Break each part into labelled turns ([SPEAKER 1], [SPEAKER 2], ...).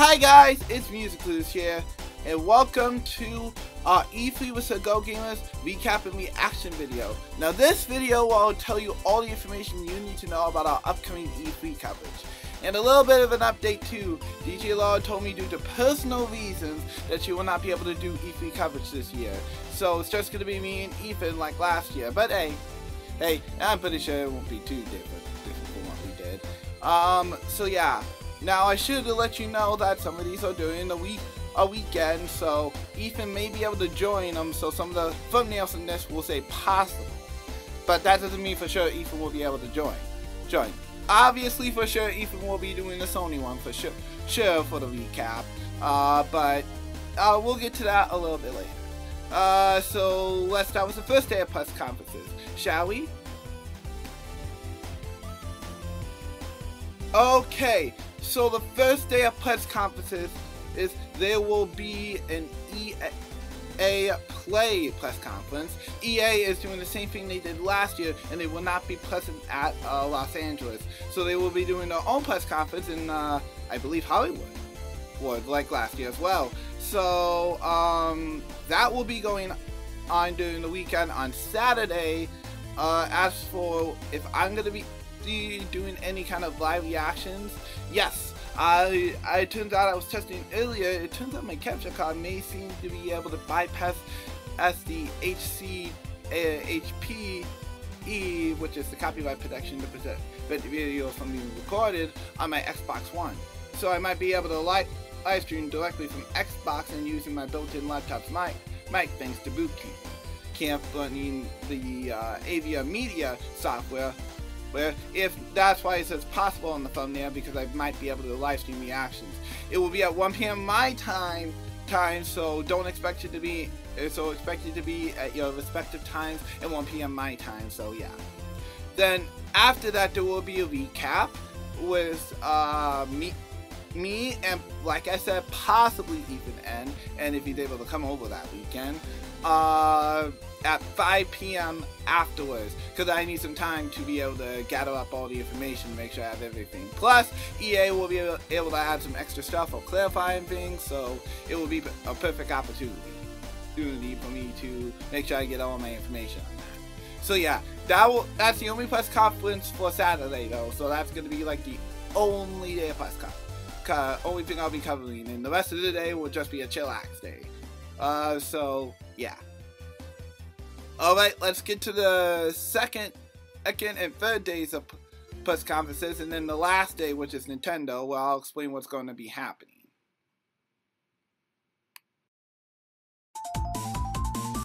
[SPEAKER 1] Hi guys, it's Musicalus here, and welcome to our E3 vs Go Gamers recap and reaction video. Now this video will tell you all the information you need to know about our upcoming E3 coverage. And a little bit of an update too. DJ Laura told me due to personal reasons that she will not be able to do E3 coverage this year. So it's just going to be me and Ethan like last year. But hey, I'm pretty sure it won't be too different from what we did. So yeah. Now I should let you know that some of these are during a weekend, so Ethan may be able to join them, so some of the thumbnails in this will say possible. But that doesn't mean for sure Ethan will be able to join. Obviously for sure Ethan will be doing the Sony one for sure for the recap. But we'll get to that a little bit later. So let's start with the first day of press conferences, shall we? Okay. So the first day of press conferences is there will be an EA Play press conference. EA is doing the same thing they did last year, and they will not be present at Los Angeles. So they will be doing their own press conference in, I believe, Hollywood, like last year as well. So that will be going on during the weekend on Saturday. As for if I'm going to be doing any kind of live reactions, yes, it turns out I was testing earlier, it turns out my capture card may seem to be able to bypass the HPE, which is the copyright protection to protect video from being recorded on my Xbox One. So I might be able to live stream directly from Xbox and using my built-in laptop's mic thanks to Bootcamp running the Avia Media software. Where if that's why it says possible on the thumbnail, because I might be able to live stream reactions. It will be at 1 p.m. my time, so don't expect it to be. So expect it to be at your respective times at 1 p.m. my time. So yeah. Then after that there will be a recap with me and, like I said, possibly Ethan and if he's able to come over that weekend. At 5 p.m. afterwards, because I need some time to be able to gather up all the information to make sure I have everything. Plus, EA will be able to add some extra stuff or clarifying things, so it will be a perfect opportunity for me to make sure I get all my information on that. So yeah, that's the only press conference for Saturday though, so that's going to be like the only day of press conference. Only thing I'll be covering, and the rest of the day will just be a chillax day. So yeah. Alright, let's get to the second and third days of press conferences, and then the last day, which is Nintendo, where I'll explain what's going to be happening.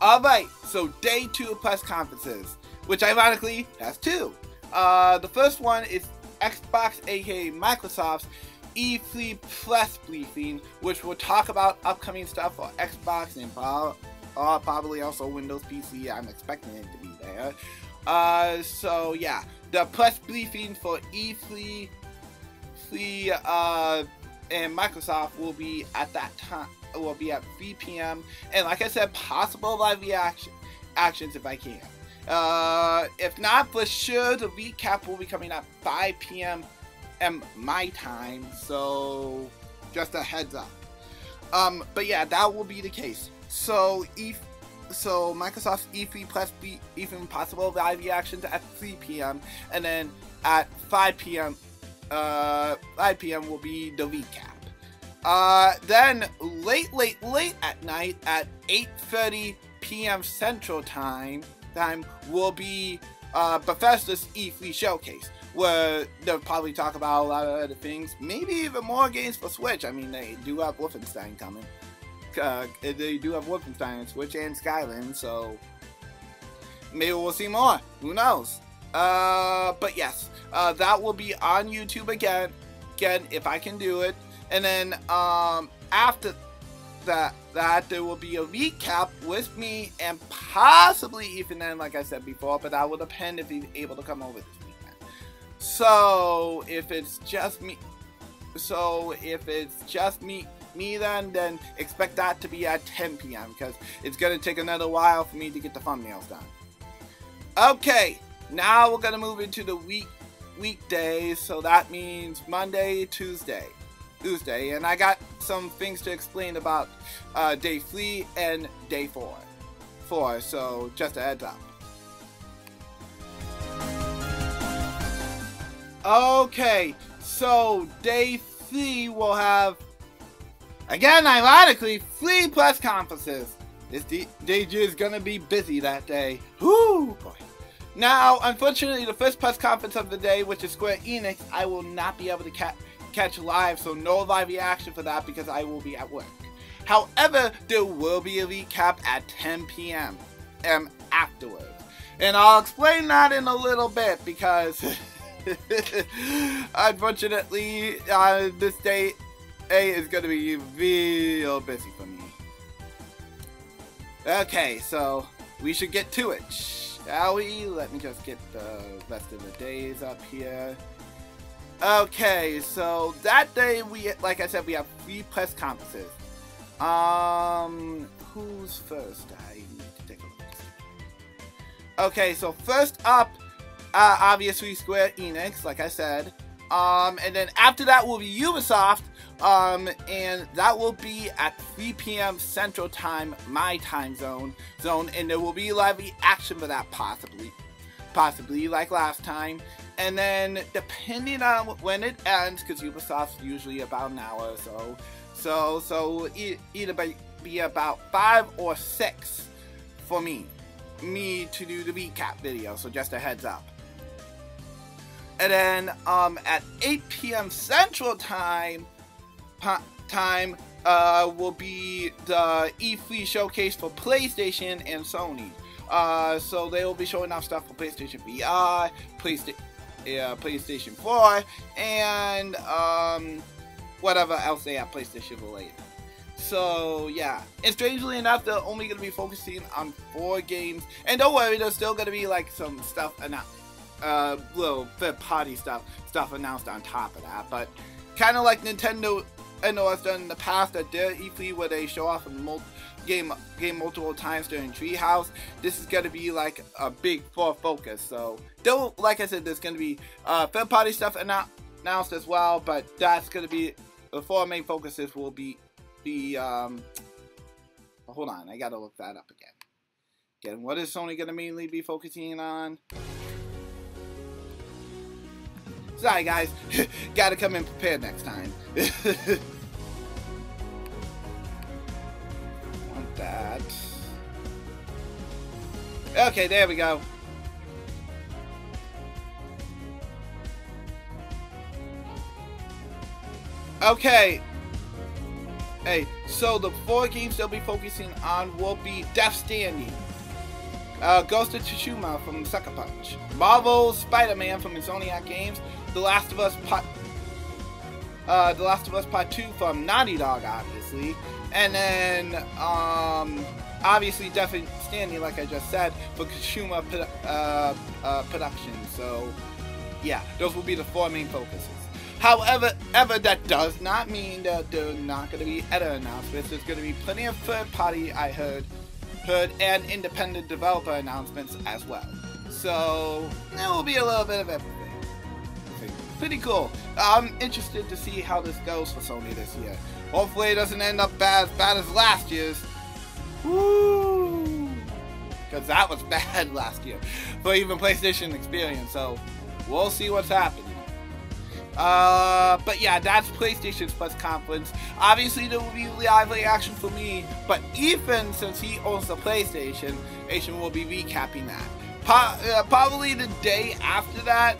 [SPEAKER 1] Alright, so day 2 of press conferences, which ironically has 2. The first one is Xbox, aka Microsoft's E3 press briefing, which will talk about upcoming stuff for Xbox and probably also Windows PC. I'm expecting it to be there. So yeah, the press briefing for E3 and Microsoft will be at that time. Will be at 3 p.m. and like I said, possible live actions if I can. If not, for sure the recap will be coming at 5 p.m. my time. So just a heads up. But yeah, that will be the case. So Microsoft's E3 press even possible live reactions at 3 p.m. and then at 5 p.m. Will be the recap. Then late at night at 8:30 p.m. Central Time will be Bethesda's E3 showcase, where they'll probably talk about a lot of other things, maybe even more games for Switch. I mean, they do have Wolfenstein coming. They do have Wolfenstein, Switch, and Skyrim, so maybe we'll see more. Who knows? But yes, that will be on YouTube again, if I can do it. And then after that there will be a recap with me and possibly Ethan, like I said before, but that will depend if he's able to come over this weekend. So if it's just me, then expect that to be at 10 p.m. because it's going to take another while for me to get the thumbnails done. Okay, now we're going to move into the weekdays, so that means Monday, Tuesday. Tuesday, and I got some things to explain about day 3 and day 4. So just a heads up. Okay, so day 3 will have, again, ironically, 3 press conferences. This DJ is gonna be busy that day. Whoo, boy. Now, unfortunately, the first press conference of the day, which is Square Enix, I will not be able to catch live, so no live reaction for that because I will be at work. However, there will be a recap at 10 p.m. Afterwards. And I'll explain that in a little bit because unfortunately, this day is going to be real busy for me. Okay, so we should get to it, shall we? Let me just get the rest of the days up here. Okay, so that day like I said, we have 3 press conferences. Who's first? I need to take a look. Okay, so first up, obviously Square Enix, like I said. And then after that will be Ubisoft, and that will be at 3 p.m. Central Time, my time zone, and there will be live reaction for that possibly like last time. And then depending on when it ends, because Ubisoft's usually about an hour or so either be about 5 or 6 for me to do the recap video, so just a heads up. And then at 8 p.m. Central Time will be the E3 showcase for PlayStation and Sony. So they will be showing off stuff for PlayStation VR, PlayStation 4, and whatever else they have PlayStation related. So yeah, and strangely enough, they're only going to be focusing on 4 games. And don't worry, there's still going to be like some stuff announced. Little third-party stuff announced on top of that, but kind of like Nintendo has done in the past at their E3, where they show off a game multiple times during Treehouse. This is going to be like a big focus. So, though, like I said, there's going to be third-party stuff announced as well, but that's going to be the 4 main focuses. Will be hold on, I got to look that up again. Again, what is Sony going to mainly be focusing on? Sorry guys, gotta come in prepared next time. Want that. Okay, there we go. Okay. Hey, so the 4 games they'll be focusing on will be Death Stranding, Ghost of Tsushima from Sucker Punch, Marvel's Spider-Man from Insomniac Games, The Last of Us Part 2 from Naughty Dog, obviously, and then obviously Death Stranding, like I just said, for Tsushima Productions. So yeah, those will be the 4 main focuses. However, that does not mean that there are not going to be other announcements. There's going to be plenty of third-party, I heard, and independent developer announcements as well. So there will be a little bit of everything. Pretty cool. I'm interested to see how this goes for Sony this year. Hopefully it doesn't end up as bad as last year's. Woo! Because that was bad last year for even PlayStation Experience. So we'll see what's happening. But yeah, that's PlayStation's press conference. Obviously there will be live reaction for me, but Ethan, since he owns the PlayStation, will be recapping that. Probably the day after that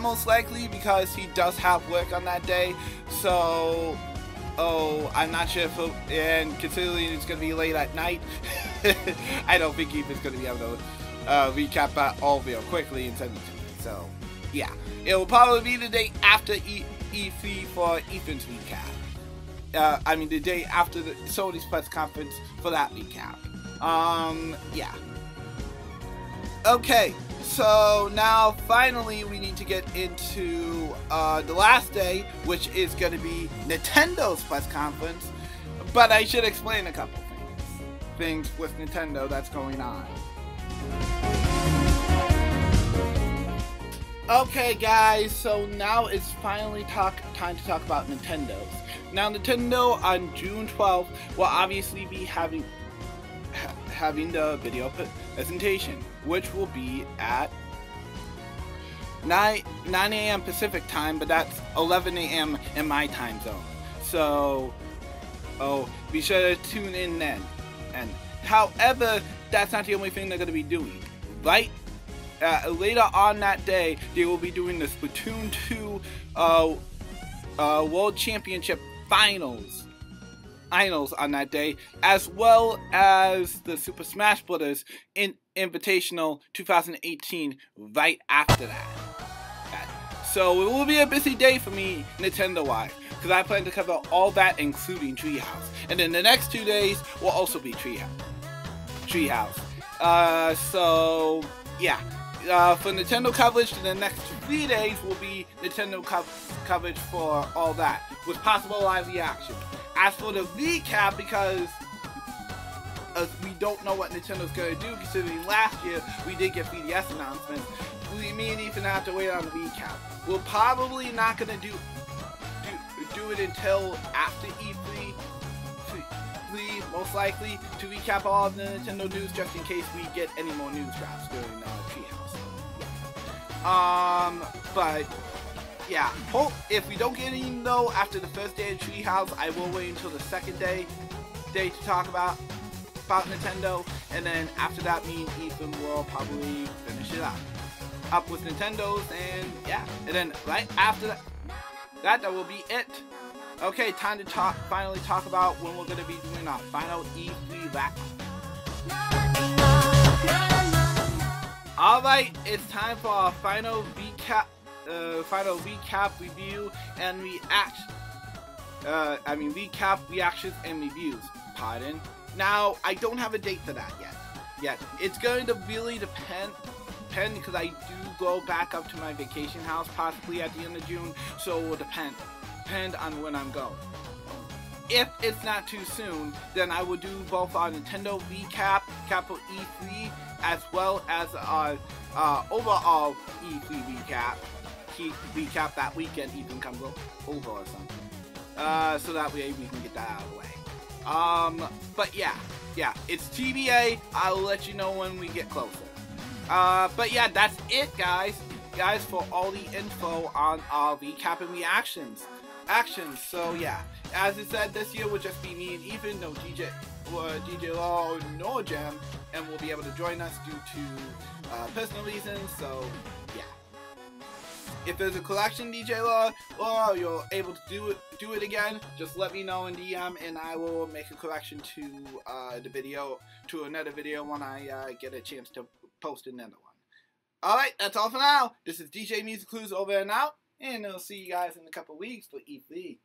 [SPEAKER 1] most likely, because he does have work on that day. So, I'm not sure if and considering it's going to be late at night, I don't think Ethan's going to be able to recap that all real quickly and send it to me. So, yeah, it will probably be the day after E3 for Ethan's recap. I mean, the day after the Sony's press conference for that recap. Yeah. Okay, so now finally we need to get into the last day, which is going to be Nintendo's press conference. But I should explain a couple things with Nintendo that's going on. Okay guys, so now it's finally time to talk about Nintendo's. Now Nintendo on June 12th will obviously be having the video presentation, which will be at 9 a.m. Pacific time, but that's 11 a.m. in my time zone. So, be sure to tune in then. And however, that's not the only thing they're going to be doing, right? Later on that day, they will be doing the Splatoon 2 World Championship Finals on that day, as well as the Super Smash Bros. Invitational 2018 right after that. So it will be a busy day for me, Nintendo-wise, because I plan to cover all that, including Treehouse. And then the next 2 days will also be Treehouse. So yeah. For Nintendo coverage, the next 3 days will be Nintendo coverage for all that, with possible live reaction. As for the recap, because we don't know what Nintendo's going to do, considering last year we did get 3DS announcements, me and Ethan have to wait on the recap. We're probably not going to do it until after E3, most likely, to recap all of the Nintendo news, just in case we get any more news drops during Treehouse. But yeah, if we don't get any though after the first day of Treehouse, I will wait until the second day to talk about Nintendo, and then after that, me and Ethan will probably finish it up with Nintendo's, and yeah, and then right after that will be it. Okay, time to finally talk about when we're going to be doing our final E3 wrap. Alright, it's time for our final recap, review, and recap, reactions, and reviews. Pardon. Now, I don't have a date for that yet. It's going to really depend because I do go back up to my vacation house possibly at the end of June, so it will depend on when I'm going. If it's not too soon, then I will do both our Nintendo recap, capital E3, as well as our overall E3 recap that weekend. Ethan comes over or something, so that way we can get that out of the way. But yeah, it's TBA. I'll let you know when we get closer. But yeah, that's it, guys, for all the info on our recap and reactions. So yeah, as I said, this year will just be me and Ethan, no DJ Law, no Jam, and will be able to join us due to personal reasons. So yeah, if there's a collection, DJ Law, or you're able to do it again, just let me know in DM, and I will make a correction to another video when I get a chance to post another one. Alright, that's all for now. This is DJ Music Clues over and out, and I'll see you guys in a couple weeks for E3.